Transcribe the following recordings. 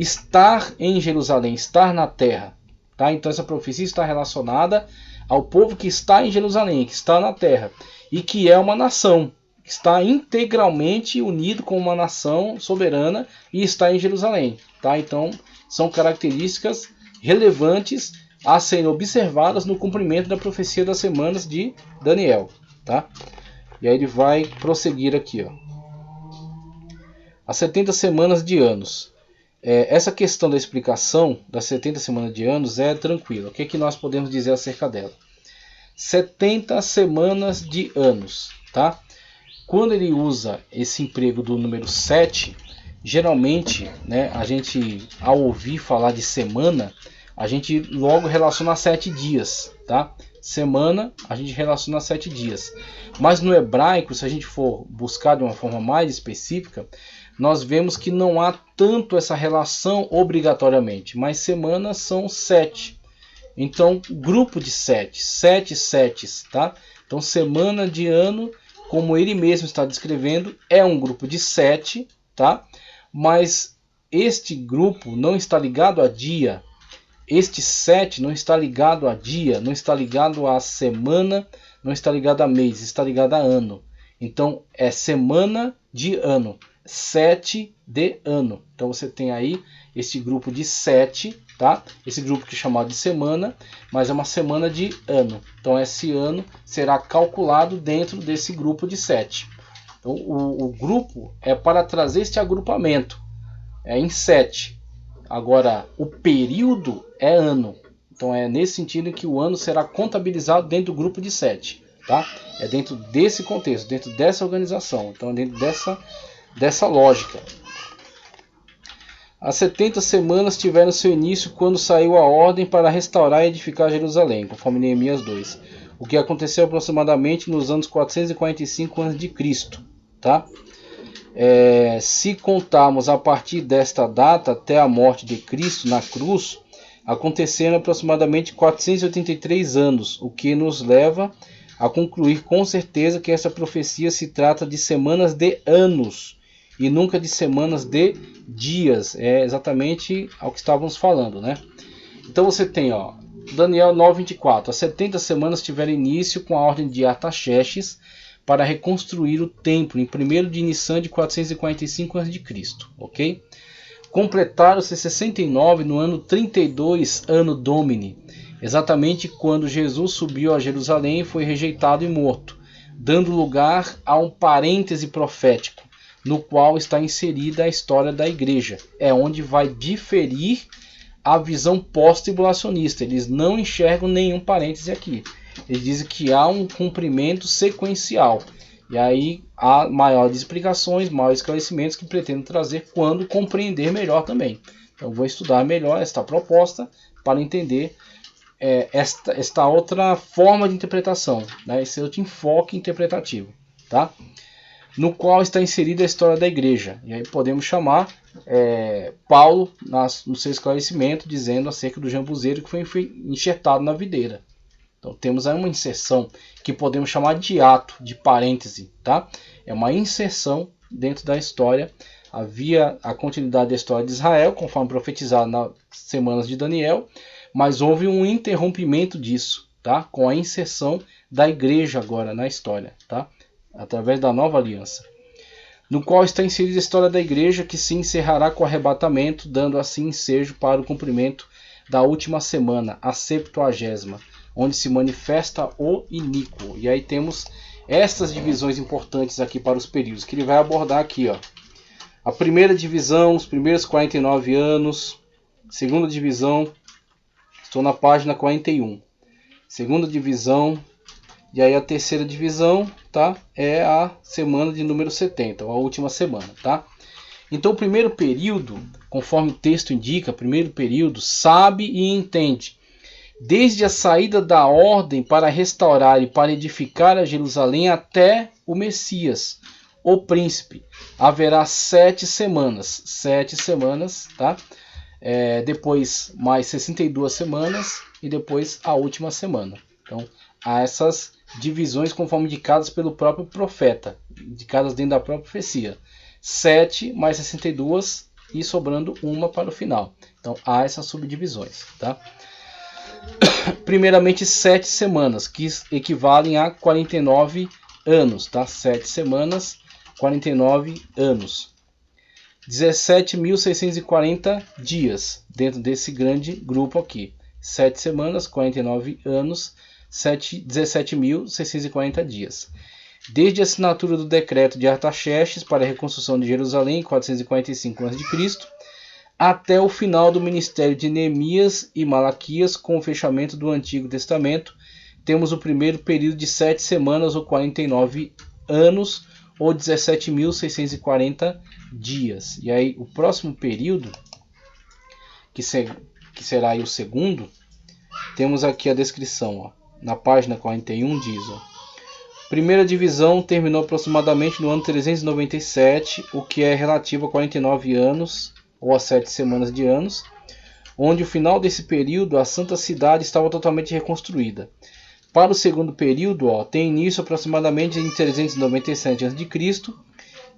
estar em Jerusalém, estar na terra. Tá? Então essa profecia está relacionada ao povo que está em Jerusalém, que está na terra, e que é uma nação, que está integralmente unido com uma nação soberana e está em Jerusalém. Tá? Então são características relevantes a serem observadas no cumprimento da profecia das semanas de Daniel. Tá? E aí ele vai prosseguir aqui. As 70 semanas de anos. Essa questão da explicação das 70 semanas de anos é tranquila. O que, que nós podemos dizer acerca dela? 70 semanas de anos. Tá? Quando ele usa esse emprego do número 7, geralmente, né, a gente, ao ouvir falar de semana, a gente logo relaciona a 7 dias. Tá? Semana, a gente relaciona a 7 dias. Mas no hebraico, se a gente for buscar de uma forma mais específica, nós vemos que não há tanto essa relação obrigatoriamente, mas semanas são 7. Então, grupo de 7, 7 setes, tá? Então, semana de ano, como ele mesmo está descrevendo, é um grupo de 7, tá? Mas este grupo não está ligado a dia. Este 7 não está ligado a dia, não está ligado a semana, não está ligado a mês, está ligado a ano. Então, é semana de ano. 7 de ano. Então você tem aí esse grupo de 7, tá? Esse grupo que é chamado de semana, mas é uma semana de ano. Então esse ano será calculado dentro desse grupo de 7. Então o grupo é para trazer este agrupamento, é em 7. Agora o período é ano. Então é nesse sentido que o ano será contabilizado dentro do grupo de 7, tá? É dentro desse contexto, dentro dessa organização. Então é dentro dessa lógica. As 70 semanas tiveram seu início quando saiu a ordem para restaurar e edificar Jerusalém, conforme Neemias 2. O que aconteceu aproximadamente nos anos 445 a.C. Tá? Se contarmos a partir desta data até a morte de Cristo na cruz, aconteceram aproximadamente 483 anos, o que nos leva a concluir com certeza que essa profecia se trata de semanas de anos e nunca de semanas de dias. É exatamente ao que estávamos falando, né? Então você tem, Daniel 9:24. As 70 semanas tiveram início com a ordem de Artaxerxes para reconstruir o templo em 1º de Nissan de 445 a.C., ok? Completaram-se 69 no ano 32 Anno Domini, exatamente quando Jesus subiu a Jerusalém e foi rejeitado e morto, dando lugar a um parêntese profético, no qual está inserida a história da igreja. É onde vai diferir a visão pós-tribulacionista. Eles não enxergam nenhum parêntese aqui. Eles dizem que há um cumprimento sequencial. E aí há maiores explicações, maiores esclarecimentos que pretendo trazer quando compreender melhor também. Então vou estudar melhor esta proposta para entender esta outra forma de interpretação, né? Esse outro enfoque interpretativo, tá? No qual está inserida a história da igreja. E aí podemos chamar Paulo no seu esclarecimento, dizendo acerca do jambuzeiro que foi enxertado na videira. Então temos aí uma inserção que podemos chamar de ato, de parêntese, tá? É uma inserção dentro da história. Havia a continuidade da história de Israel, conforme profetizado nas semanas de Daniel, mas houve um interrompimento disso, tá? Com a inserção da igreja agora na história, tá? Através da nova aliança, no qual está inserida a história da igreja, que se encerrará com o arrebatamento, dando assim ensejo para o cumprimento da última semana, a 70ª, onde se manifesta o iníquo. E aí temos estas divisões importantes aqui para os períodos, que ele vai abordar aqui, A primeira divisão, os primeiros 49 anos. Segunda divisão, estou na página 41. Segunda divisão. E aí a terceira divisão, tá? É a semana de número 70, a última semana, tá? Então o primeiro período, conforme o texto indica, primeiro período, sabe e entende. Desde a saída da ordem para restaurar e para edificar a Jerusalém até o Messias, o príncipe, haverá 7 semanas. 7 semanas, tá? Depois mais 62 semanas e depois a última semana. Então há essas divisões conforme indicadas pelo próprio profeta, indicadas dentro da própria profecia. 7 mais 62 e sobrando uma para o final. Então há essas subdivisões, tá? Primeiramente 7 semanas, que equivalem a 49 anos, tá? 7 semanas, 49 anos. 17.640 dias dentro desse grande grupo aqui. 7 semanas, 49 anos, 17.640 dias. Desde a assinatura do decreto de Artaxerxes para a reconstrução de Jerusalém em 445 a.C., até o final do ministério de Neemias e Malaquias, com o fechamento do Antigo Testamento, temos o primeiro período de 7 semanas ou 49 anos, ou 17.640 dias. E aí o próximo período, que será aí o segundo, temos aqui a descrição, ó, na página 41 diz, ó, primeira divisão terminou aproximadamente no ano 397, o que é relativo a 49 anos, ou a 7 semanas de anos, onde o final desse período a Santa Cidade estava totalmente reconstruída. Para o segundo período, ó, tem início aproximadamente em 397 a.C.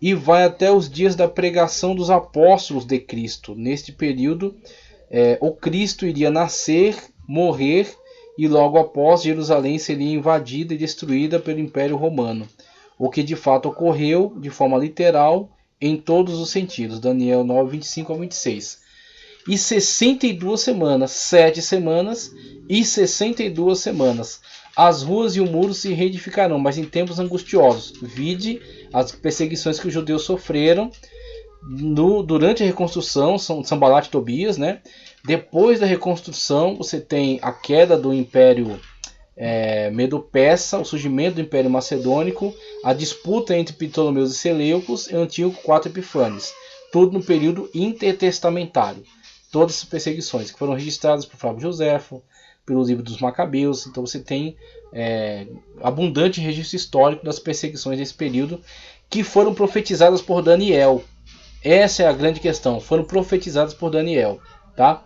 e vai até os dias da pregação dos apóstolos de Cristo. Neste período, o Cristo iria nascer, morrer e logo após Jerusalém seria invadida e destruída pelo Império Romano, o que de fato ocorreu de forma literal em todos os sentidos. Daniel 9, 25 a 26. E 62 semanas, 7 semanas e 62 semanas. As ruas e o muro se reedificarão, mas em tempos angustiosos. Vide as perseguições que os judeus sofreram durante a reconstrução, Sanbalat e Tobias, né? Depois da reconstrução, você tem a queda do Império Medo-Persa, o surgimento do Império Macedônico, a disputa entre Ptolomeus e Seleucos e Antíoco IV Epifanes. Tudo no período intertestamentário. Todas essas perseguições que foram registradas por Flávio Joséfo, pelo livro dos Macabeus. Então você tem abundante registro histórico das perseguições desse período, que foram profetizadas por Daniel. Essa é a grande questão, foram profetizadas por Daniel, tá?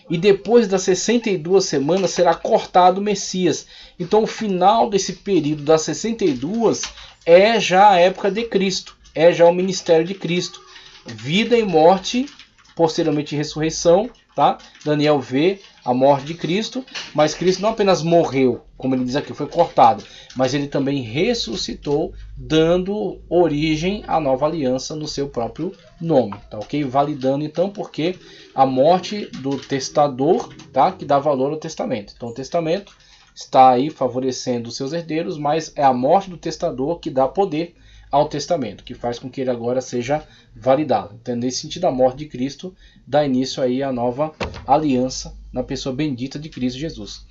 E depois das 62 semanas será cortado o Messias. Então o final desse período das 62 é já a época de Cristo, é já o ministério de Cristo. Vida e morte, posteriormente ressurreição, tá? Daniel vê a morte de Cristo, mas Cristo não apenas morreu, como ele diz aqui, foi cortado, mas ele também ressuscitou, dando origem à nova aliança no seu próprio nome, tá ok? Validando então, porque a morte do testador, tá? Que dá valor ao testamento. Então o testamento está aí favorecendo os seus herdeiros, mas é a morte do testador que dá poder ao testamento, que faz com que ele agora seja validado. Então, nesse sentido, a morte de Cristo dá início aí à nova aliança na pessoa bendita de Cristo Jesus.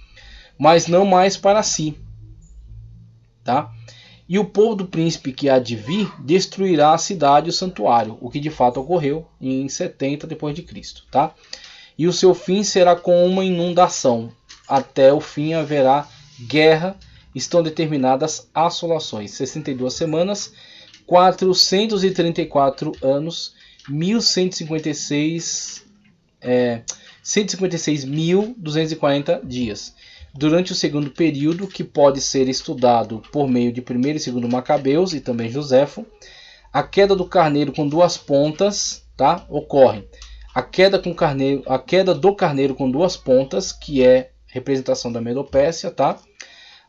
Mas não mais para si, tá? E o povo do príncipe que há de vir destruirá a cidade e o santuário, o que de fato ocorreu em 70 depois de Cristo, tá? E o seu fim será com uma inundação. Até o fim haverá guerra. Estão determinadas assolações. 62 semanas, 434 anos, 156.240 dias. Durante o segundo período, que pode ser estudado por meio de 1º e 2º Macabeus e também Joséfo, a queda do carneiro com duas pontas, tá, ocorre. A queda do carneiro com duas pontas, que é representação da Medopécia, tá?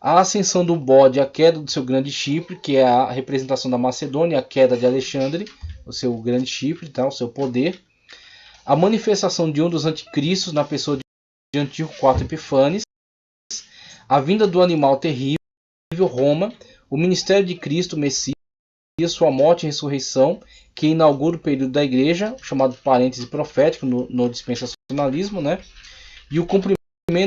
A ascensão do bode, a queda do seu grande chifre, que é a representação da Macedônia, a queda de Alexandre, o seu grande chifre, tá? O seu poder. A manifestação de um dos anticristos na pessoa de Antíoco IV Epifanes. A vinda do animal terrível, Roma. O ministério de Cristo, Messias, sua morte e ressurreição, que inaugura o período da igreja, chamado parêntese profético no dispensacionalismo, né? E o cumprimento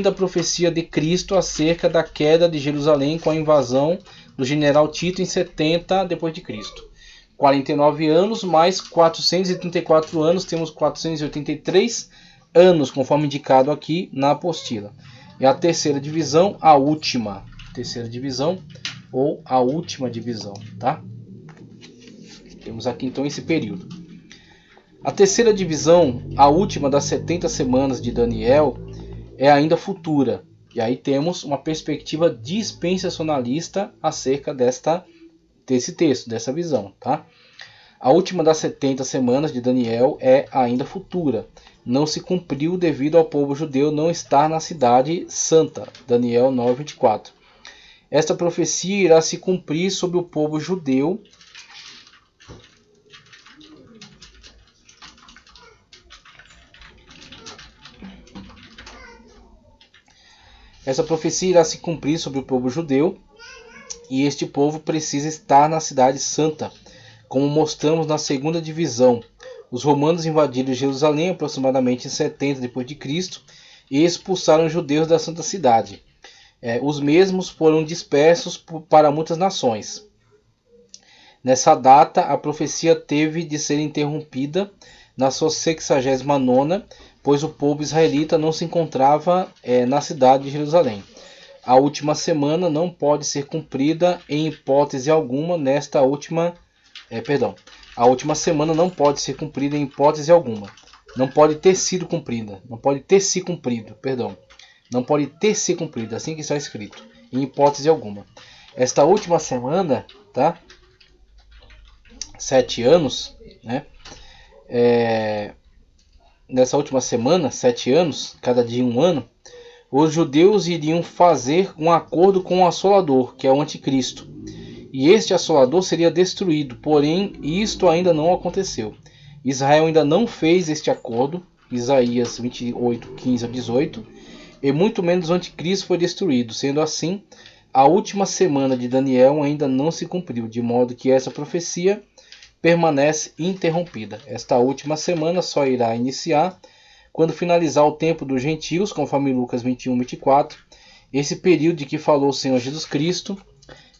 da profecia de Cristo acerca da queda de Jerusalém com a invasão do general Tito em 70 depois de Cristo. 49 anos mais 434 anos, temos 483 anos, conforme indicado aqui na apostila. E a terceira divisão, a última. Terceira divisão ou a última divisão, tá? Temos aqui então esse período. A terceira divisão, a última das 70 semanas de Daniel, é ainda futura. E aí temos uma perspectiva dispensacionalista acerca desse texto, dessa visão, tá? A última das 70 semanas de Daniel é ainda futura. Não se cumpriu devido ao povo judeu não estar na cidade santa. Daniel 9:24. Esta profecia irá se cumprir sobre o povo judeu e este povo precisa estar na cidade santa, como mostramos na segunda divisão. Os romanos invadiram Jerusalém aproximadamente em 70 d.C. e expulsaram os judeus da santa cidade. Os mesmos foram dispersos para muitas nações. Nessa data, a profecia teve de ser interrompida na sua 69ª, pois o povo israelita não se encontrava na cidade de Jerusalém. A última semana não pode ser cumprida em hipótese alguma nesta última... A última semana não pode ser cumprida em hipótese alguma. Não pode ter sido cumprida. Não pode ter se cumprido, Não pode ter se cumprido, assim que está escrito. Em hipótese alguma. Esta última semana, tá? 7 anos, né? Nessa última semana, 7 anos, cada dia 1 ano, os judeus iriam fazer um acordo com o Assolador, que é o Anticristo. E este Assolador seria destruído, porém isto ainda não aconteceu. Israel ainda não fez este acordo, Isaías 28, 15 a 18, e muito menos o Anticristo foi destruído. Sendo assim, a última semana de Daniel ainda não se cumpriu, de modo que essa profecia permanece interrompida. Esta última semana só irá iniciar quando finalizar o tempo dos gentios, conforme Lucas 21, 24. Esse período de que falou o Senhor Jesus Cristo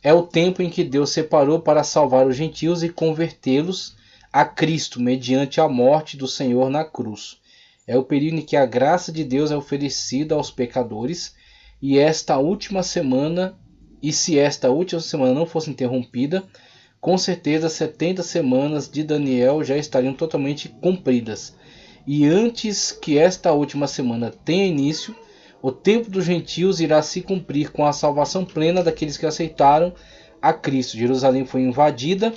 é o tempo em que Deus separou para salvar os gentios e convertê-los a Cristo, mediante a morte do Senhor na cruz. É o período em que a graça de Deus é oferecida aos pecadores, e se esta última semana não fosse interrompida, com certeza 70 semanas de Daniel já estariam totalmente cumpridas. E antes que esta última semana tenha início, o tempo dos gentios irá se cumprir com a salvação plena daqueles que aceitaram a Cristo. Jerusalém foi invadida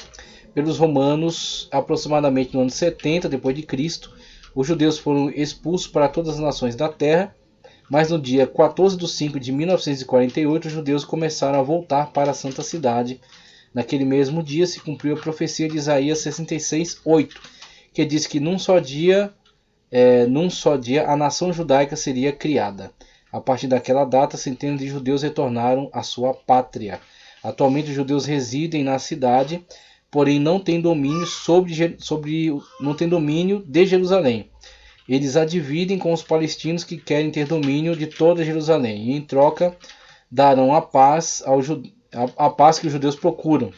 pelos romanos aproximadamente no ano 70 d.C. Os judeus foram expulsos para todas as nações da terra, mas no dia 14 de 5 de 1948 os judeus começaram a voltar para a Santa Cidade. Naquele mesmo dia se cumpriu a profecia de Isaías 66:8, que diz que num só dia a nação judaica seria criada. A partir daquela data, centenas de judeus retornaram à sua pátria. Atualmente os judeus residem na cidade, porém não têm domínio não têm domínio de Jerusalém. Eles a dividem com os palestinos que querem ter domínio de toda Jerusalém, e em troca darão a paz que os judeus procuram.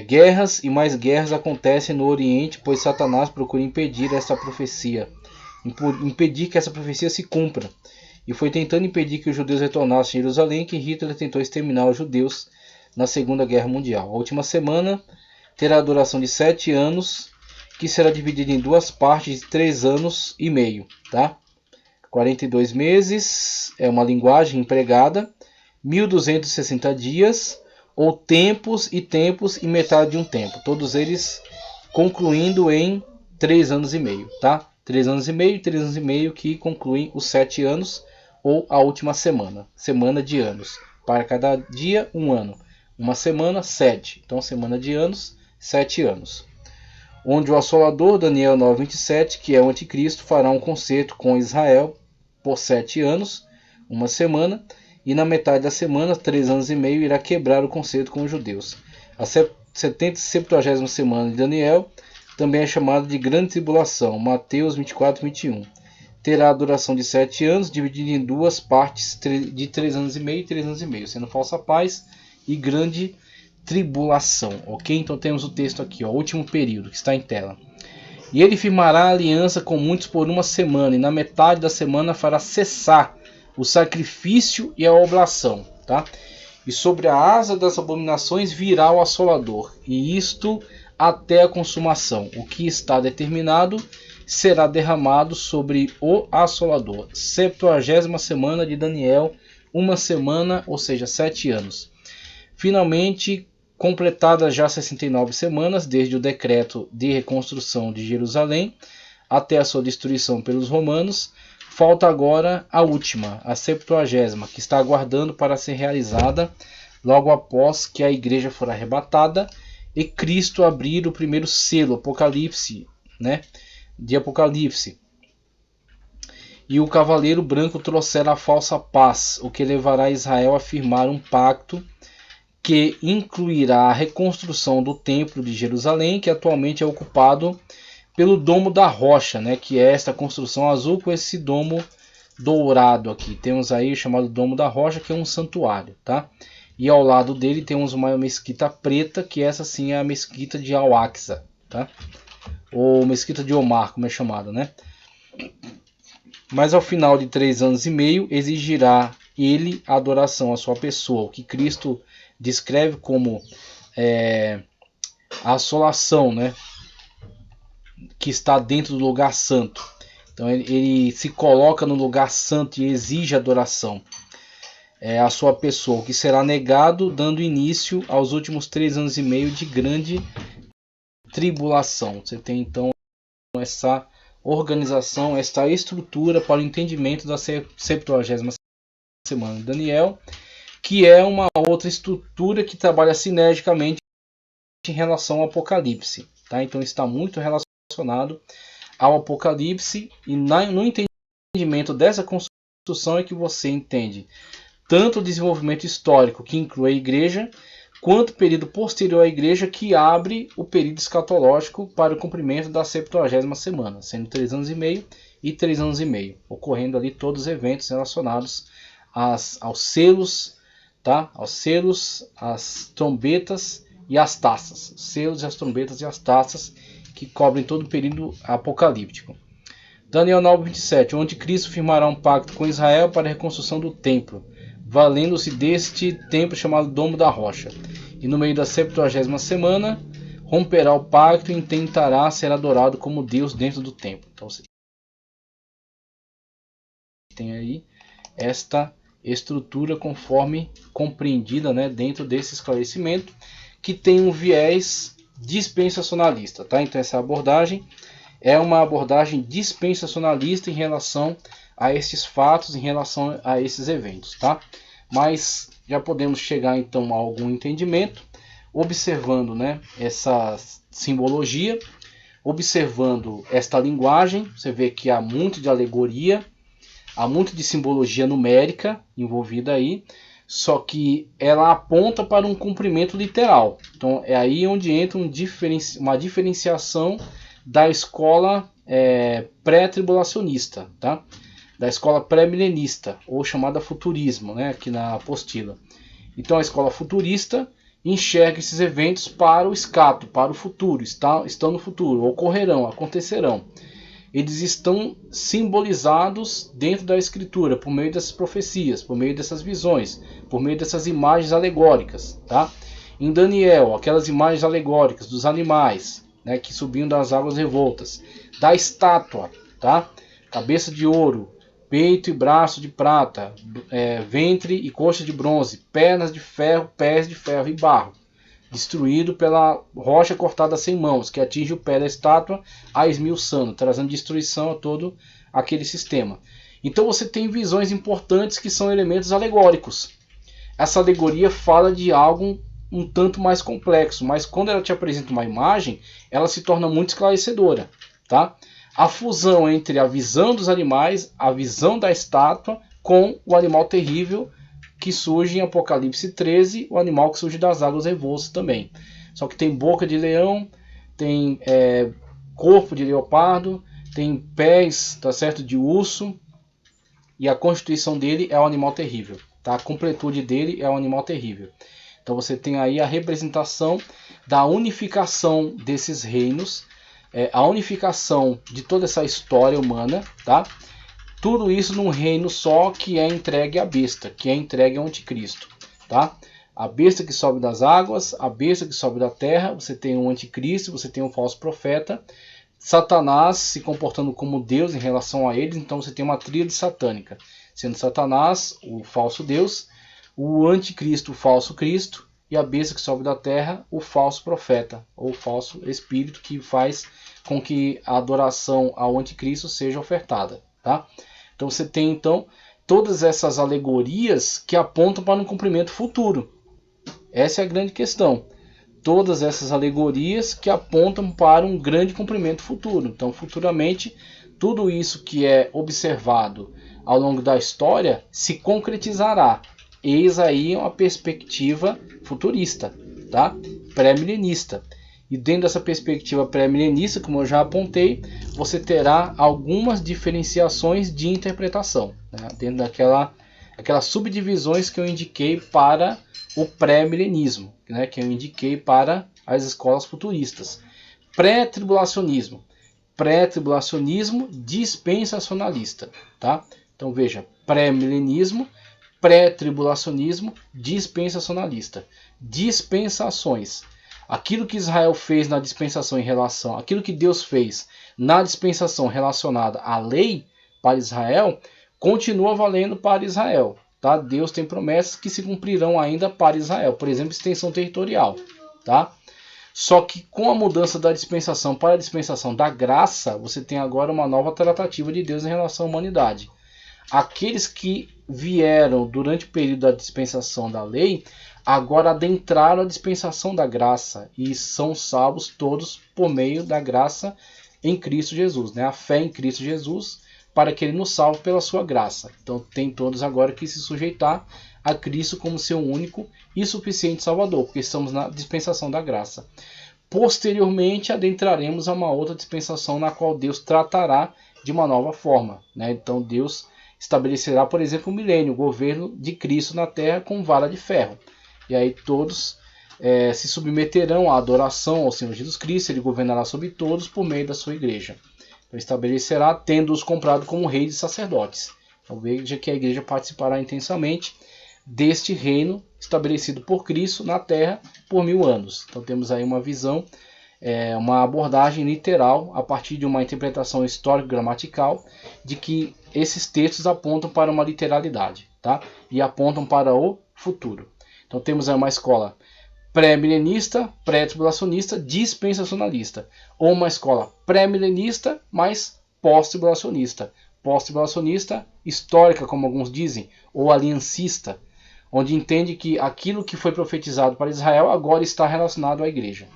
Guerras e mais guerras acontecem no Oriente, pois Satanás procura impedir que essa profecia se cumpra. E foi tentando impedir que os judeus retornassem a Jerusalém que Hitler tentou exterminar os judeus na Segunda Guerra Mundial. A última semana terá a duração de 7 anos, que será dividida em 2 partes de 3 anos e meio. Tá? 42 meses é uma linguagem empregada, 1260 dias, ou tempos e metade de um tempo. Todos eles concluindo em 3 anos e meio. Tá? 3 anos e meio e 3 anos e meio que concluem os 7 anos, ou a última semana. Semana de anos. Para cada dia, 1 ano. Uma semana, 7. Então, semana de anos, 7 anos. Onde o Assolador, Daniel 9:27, que é o Anticristo, fará um concerto com Israel por 7 anos, uma semana, e na metade da semana, 3 anos e meio, irá quebrar o concerto com os judeus. A 70ª semana de Daniel também é chamada de Grande Tribulação, Mateus 24, 21. Terá a duração de 7 anos, dividida em 2 partes de 3 anos e meio e 3 anos e meio, sendo falsa paz e grande tribulação. Ok? Então temos o texto aqui, o último período, que está em tela. E ele firmará aliança com muitos por 1 semana, e na metade da semana fará cessar o sacrifício e a oblação. Tá? E sobre a asa das abominações virá o Assolador, e isto até a consumação. O que está determinado será derramado sobre o Assolador. 70ª semana de Daniel, 1 semana, ou seja, 7 anos. Finalmente, Completadas já 69 semanas desde o decreto de reconstrução de Jerusalém até a sua destruição pelos romanos, falta agora a última, a 70ª, que está aguardando para ser realizada logo após que a igreja for arrebatada e Cristo abrir o primeiro selo, Apocalipse, né, de Apocalipse. E o cavaleiro branco trouxer a falsa paz, o que levará Israel a firmar um pacto que incluirá a reconstrução do templo de Jerusalém, que atualmente é ocupado pelo Domo da Rocha, né, que é esta construção azul com esse domo dourado aqui. Temos aí o chamado Domo da Rocha, que é um santuário, tá? E ao lado dele temos uma mesquita preta, que essa sim é a mesquita de Al-Aqsa, tá? Ou mesquita de Omar, como é chamada, né? Mas ao final de 3 anos e meio exigirá ele a adoração à sua pessoa, o que Cristo descreve como a assolação, né, que está dentro do lugar santo. Então ele se coloca no lugar santo e exige adoração à sua pessoa, o que será negado, dando início aos últimos 3 anos e meio de grande tribulação. Você tem então essa organização, esta estrutura para o entendimento da 70ª semana de Daniel, que é uma outra estrutura que trabalha sinergicamente em relação ao Apocalipse, tá? Então está muito relacionado ao Apocalipse, e no entendimento dessa construção é que você entende tanto o desenvolvimento histórico, que inclui a igreja, quanto o período posterior à igreja, que abre o período escatológico para o cumprimento da 70ª semana, sendo 3 anos e meio e 3 anos e meio, ocorrendo ali todos os eventos relacionados aos selos, tá? Aos selos, às trombetas e às taças. Os selos, as trombetas e as taças que cobrem todo o período apocalíptico. Daniel 9:27, onde Cristo firmará um pacto com Israel para a reconstrução do templo, valendo-se deste templo chamado Domo da Rocha. E no meio da 70ª semana, romperá o pacto e tentará ser adorado como Deus dentro do templo. Então você tem aí esta estrutura conforme compreendida, né, dentro desse esclarecimento, que tem um viés dispensacionalista, tá? Então essa abordagem é uma abordagem dispensacionalista em relação a esses fatos, em relação a esses eventos, tá? Mas já podemos chegar então a algum entendimento, observando, né, essa simbologia, observando esta linguagem. Você vê que há muito de alegoria, há muito de simbologia numérica envolvida aí, só que ela aponta para um cumprimento literal. Então é aí onde entra uma diferenciação da escola pré-tribulacionista, tá? Da escola pré-milenista, ou chamada futurismo, né? Aqui na apostila. Então a escola futurista enxerga esses eventos para o escato, para o futuro, estão no futuro, ocorrerão, acontecerão. Eles estão simbolizados dentro da escritura, por meio dessas profecias, por meio dessas visões, por meio dessas imagens alegóricas, tá? Em Daniel, aquelas imagens alegóricas dos animais, né, que subiam das águas revoltas, da estátua, tá? Cabeça de ouro, peito e braço de prata, ventre e coxa de bronze, pernas de ferro, pés de ferro e barro, destruído pela rocha cortada sem mãos, que atinge o pé da estátua, a esmiuçando, trazendo destruição a todo aquele sistema. Então você tem visões importantes que são elementos alegóricos. Essa alegoria fala de algo um tanto mais complexo, mas quando ela te apresenta uma imagem, ela se torna muito esclarecedora, tá? A fusão entre a visão dos animais, a visão da estátua, com o animal terrível que surge em Apocalipse 13, o animal que surge das águas revoltas também. Só que tem boca de leão, tem corpo de leopardo, tem pés, tá certo, de urso, e a constituição dele é o animal terrível, tá? A completude dele é o animal terrível. Então você tem aí a representação da unificação desses reinos, a unificação de toda essa história humana, tá? Tudo isso num reino só, que é entregue à besta, que é entregue ao anticristo, tá? A besta que sobe das águas, a besta que sobe da terra, você tem um anticristo, você tem um falso profeta, Satanás se comportando como Deus em relação a eles. Então você tem uma tríade satânica, sendo Satanás o falso Deus, o anticristo, o falso Cristo, e a besta que sobe da terra, o falso profeta, ou falso espírito que faz com que a adoração ao anticristo seja ofertada. Tá? Então você tem então todas essas alegorias que apontam para um cumprimento futuro. Essa é a grande questão. Todas essas alegorias que apontam para um grande cumprimento futuro. Então, futuramente, tudo isso que é observado ao longo da história se concretizará. Eis aí uma perspectiva futurista, tá? Pré-milenista. E dentro dessa perspectiva pré-milenista, como eu já apontei, você terá algumas diferenciações de interpretação, né? Dentro aquelas subdivisões que eu indiquei para o pré-milenismo, né? Que eu indiquei para as escolas futuristas. Pré-tribulacionismo. Pré-tribulacionismo dispensacionalista. Tá? Então veja, pré-milenismo, pré-tribulacionismo dispensacionalista. Dispensações. Aquilo que Israel fez na dispensação em relação, aquilo que Deus fez na dispensação relacionada à lei para Israel, continua valendo para Israel. Tá? Deus tem promessas que se cumprirão ainda para Israel. Por exemplo, extensão territorial. Tá? Só que com a mudança da dispensação para a dispensação da graça, você tem agora uma nova tratativa de Deus em relação à humanidade. Aqueles que vieram durante o período da dispensação da lei, agora adentraram a dispensação da graça e são salvos todos por meio da graça em Cristo Jesus, né? A fé em Cristo Jesus, para que ele nos salve pela sua graça. Então tem todos agora que se sujeitar a Cristo como seu único e suficiente Salvador, porque estamos na dispensação da graça. Posteriormente adentraremos a uma outra dispensação na qual Deus tratará de uma nova forma, né? Então Deus estabelecerá, por exemplo, o milênio, o governo de Cristo na terra com vara de ferro. E aí todos se submeterão à adoração ao Senhor Jesus Cristo, ele governará sobre todos por meio da sua igreja. Então estabelecerá, tendo-os comprado como reis e sacerdotes. Então veja que a igreja participará intensamente deste reino estabelecido por Cristo na terra por 1000 anos. Então temos aí uma visão, uma abordagem literal, a partir de uma interpretação histórico-gramatical, de que esses textos apontam para uma literalidade, tá? E apontam para o futuro. Então temos aí uma escola pré-milenista, pré-tribulacionista, dispensacionalista. Ou uma escola pré-milenista, mas pós-tribulacionista. Pós-tribulacionista histórica, como alguns dizem, ou aliancista, onde entende que aquilo que foi profetizado para Israel agora está relacionado à igreja.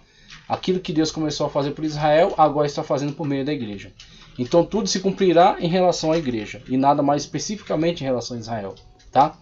Aquilo que Deus começou a fazer por Israel, agora está fazendo por meio da igreja. Então tudo se cumprirá em relação à igreja, e nada mais especificamente em relação a Israel. Tá?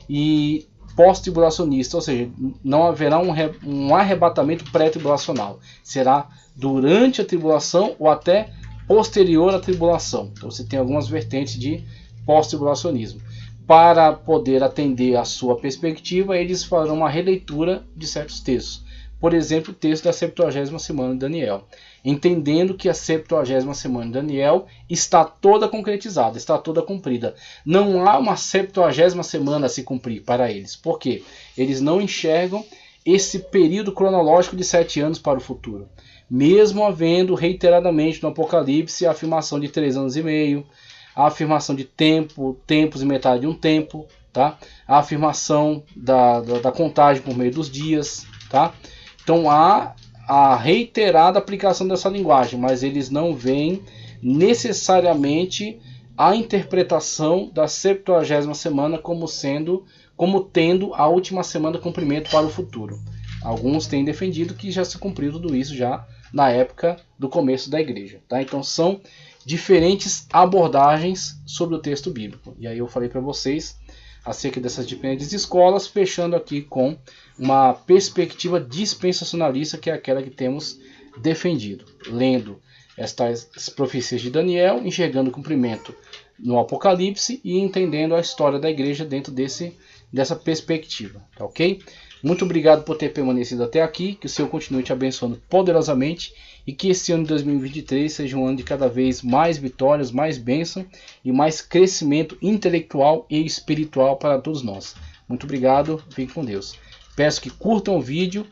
E pós-tribulacionista, ou seja, não haverá um arrebatamento pré-tribulacional. Será durante a tribulação ou até posterior à tribulação. Então você tem algumas vertentes de pós-tribulacionismo. Para poder atender a sua perspectiva, eles farão uma releitura de certos textos. Por exemplo, o texto da 70ª semana de Daniel. Entendendo que a 70ª semana de Daniel está toda concretizada, está toda cumprida. Não há uma 70ª semana a se cumprir para eles. Por quê? Eles não enxergam esse período cronológico de 7 anos para o futuro. Mesmo havendo reiteradamente no Apocalipse a afirmação de 3 anos e meio, a afirmação de tempos e metade de um tempo, tá? A afirmação da contagem por meio dos dias, tá? Então há a reiterada aplicação dessa linguagem, mas eles não veem necessariamente a interpretação da 70ª semana como tendo a última semana de cumprimento para o futuro. Alguns têm defendido que já se cumpriu tudo isso já na época do começo da igreja, tá? Então são diferentes abordagens sobre o texto bíblico. E aí eu falei para vocês acerca dessas diferentes escolas, fechando aqui com uma perspectiva dispensacionalista, que é aquela que temos defendido, lendo estas profecias de Daniel, enxergando o cumprimento no Apocalipse e entendendo a história da igreja dentro dessa perspectiva, tá ok? Muito obrigado por ter permanecido até aqui, que o Senhor continue te abençoando poderosamente e que esse ano de 2023 seja um ano de cada vez mais vitórias, mais bênção e mais crescimento intelectual e espiritual para todos nós. Muito obrigado, fiquem com Deus. Peço que curtam o vídeo,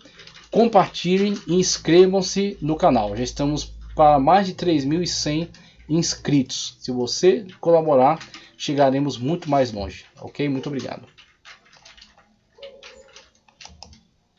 compartilhem e inscrevam-se no canal. Já estamos para mais de 3.100 inscritos. Se você colaborar, chegaremos muito mais longe. Ok? Muito obrigado.